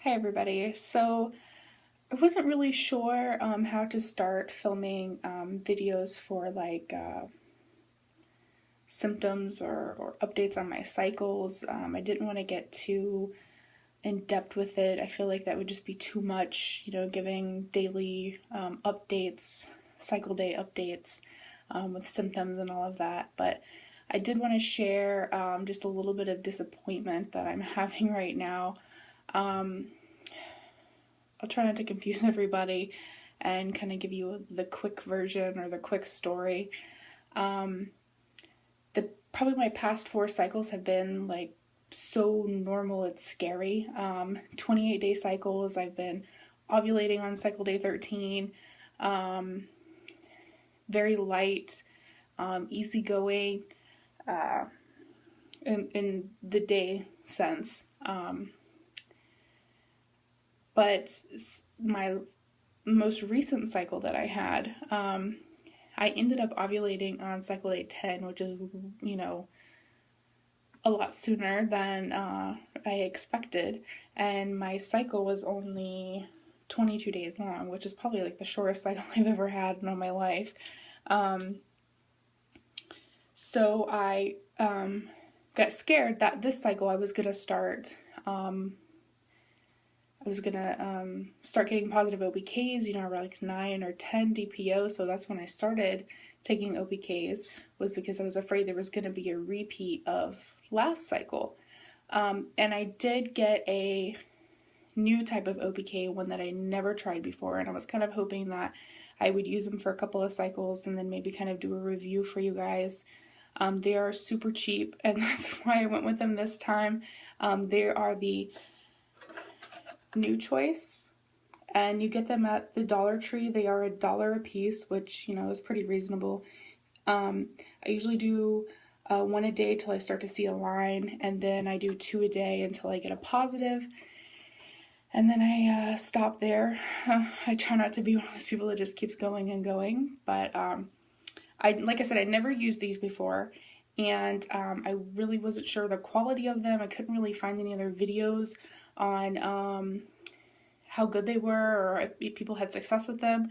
Hi everybody. So I wasn't really sure how to start filming videos for symptoms or updates on my cycles. I didn't want to get too in depth with it. I feel like that would just be too much, giving daily updates, cycle day updates with symptoms and all of that. But I did want to share just a little bit of disappointment that I'm having right now. Um, I'll try not to confuse everybody and kind of give you the quick version or the quick story. Um, the Probably my past 4 cycles have been like so normal it's scary. 28-day cycles. I've been ovulating on cycle day 13. Um, Very light, easygoing uh, in the day sense. But my most recent cycle that I had, I ended up ovulating on cycle day 10, which is, you know, a lot sooner than I expected. And my cycle was only 22 days long, which is probably like the shortest cycle I've ever had in all my life. Um, so I got scared that this cycle I was gonna start. I was gonna start getting positive OPKs, around like 9 or 10 DPO. So that's when I started taking OPKs, was because I was afraid there was gonna be a repeat of last cycle. And I did get a new type of OPK, one that I never tried before, and I was kind of hoping that I would use them for a couple of cycles and then maybe kind of do a review for you guys. They are super cheap, and that's why I went with them this time. They are the New Choice, and you get them at the Dollar Tree. They are $1 a piece, which is pretty reasonable. I usually do one a day till I start to see a line, and then I do 2 a day until I get a positive, and then I stop there. I try not to be one of those people that just keeps going and going, but like I said, I never used these before, and I really wasn't sure the quality of them. I couldn't really find any other videos on how good they were or if people had success with them.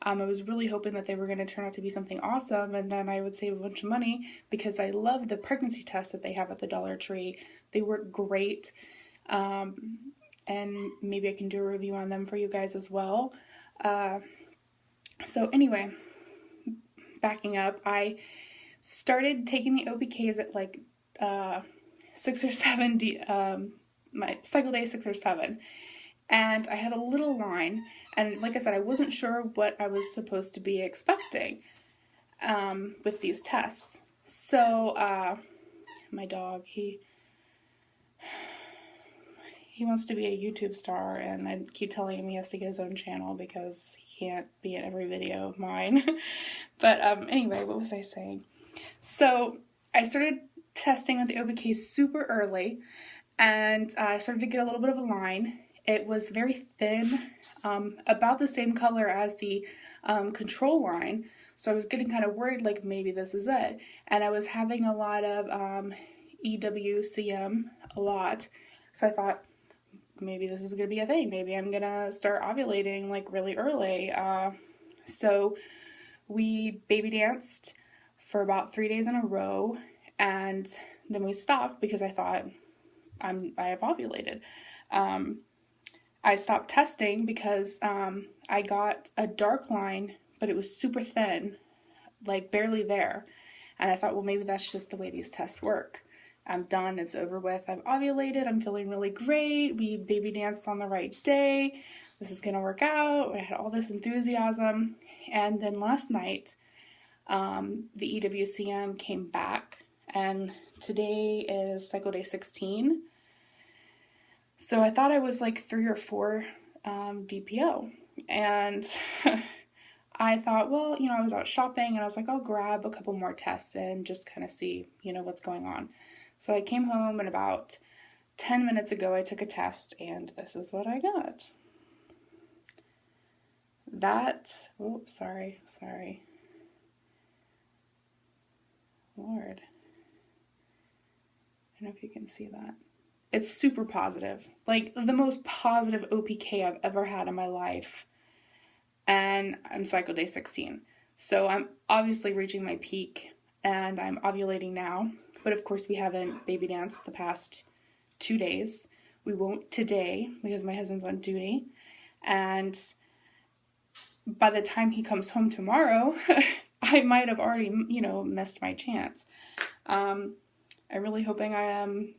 I was really hoping that they were going to turn out to be something awesome, and then I would save a bunch of money, because I love the pregnancy tests that they have at the Dollar Tree. They work great, and maybe I can do a review on them for you guys as well. So anyway, backing up, I started taking the OPKs at like 6 or 7, my cycle day 6 or 7, and I had a little line, and like I said, I wasn't sure what I was supposed to be expecting with these tests. So my dog, he wants to be a YouTube star, and I keep telling him he has to get his own channel because he can't be in every video of mine. But anyway, what was I saying? So I started testing with the OPK super early, and I started to get a little bit of a line. It was very thin, about the same color as the control line. So I was getting kind of worried, like maybe this is it. And I was having a lot of EWCM a lot. So I thought, maybe this is going to be a thing. Maybe I'm going to start ovulating like really early. So we baby danced for about 3 days in a row, and then we stopped because I thought I have ovulated. I stopped testing because I got a dark line, but it was super thin, like barely there. And I thought, well, maybe that's just the way these tests work. I'm done, it's over with, I've ovulated, I'm feeling really great, we baby danced on the right day, this is gonna work out, I had all this enthusiasm. And then last night, the EWCM came back, and today is cycle day 16. So I thought I was like 3 or 4 DPO, and I thought, well, I was out shopping, and I was like, I'll grab a couple more tests and just kind of see, what's going on. So I came home, and about 10 minutes ago I took a test, and this is what I got. Sorry. Lord. I don't know if you can see that. it's super positive. Like the most positive OPK I've ever had in my life. And I'm cycle day 16. So I'm obviously reaching my peak and I'm ovulating now. But of course, we haven't baby danced the past 2 days. We won't today because my husband's on duty. And by the time he comes home tomorrow, I might have already, missed my chance. I'm really hoping I am,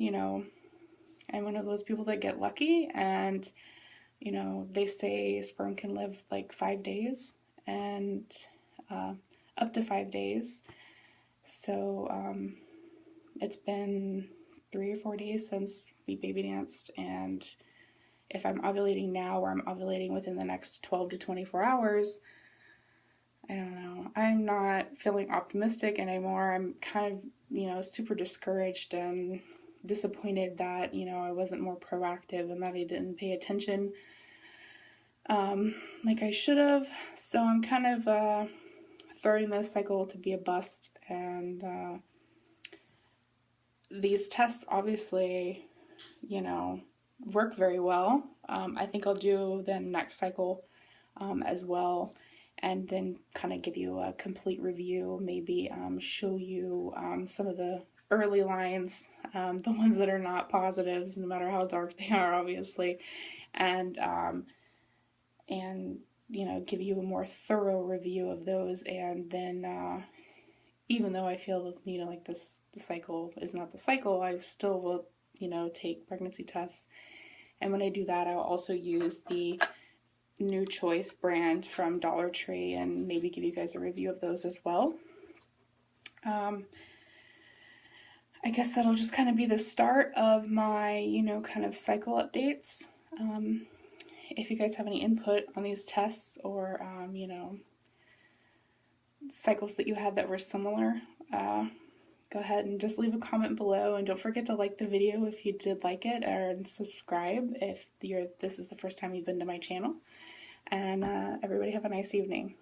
I'm one of those people that get lucky. And, they say sperm can live like 5 days and up to 5 days. So it's been 3 or 4 days since we baby danced, and if I'm ovulating now or I'm ovulating within the next 12 to 24 hours, I don't know. I'm not feeling optimistic anymore. I'm kind of, super discouraged and disappointed that, I wasn't more proactive and that I didn't pay attention like I should have. So I'm kind of throwing this cycle to be a bust, and these tests obviously, work very well. I think I'll do them next cycle as well, and then kind of give you a complete review, maybe show you some of the early lines, the ones that are not positives, no matter how dark they are, obviously, and give you a more thorough review of those. And then even though I feel like the cycle is not the cycle, I still will take pregnancy tests. And when I do that, I'll also use the New Choice brand from Dollar Tree and maybe give you guys a review of those as well. I guess that'll just kind of be the start of my, kind of cycle updates. If you guys have any input on these tests or, cycles that you had that were similar, go ahead and just leave a comment below, and don't forget to like the video if you did like it, and subscribe if this is the first time you've been to my channel. And everybody have a nice evening.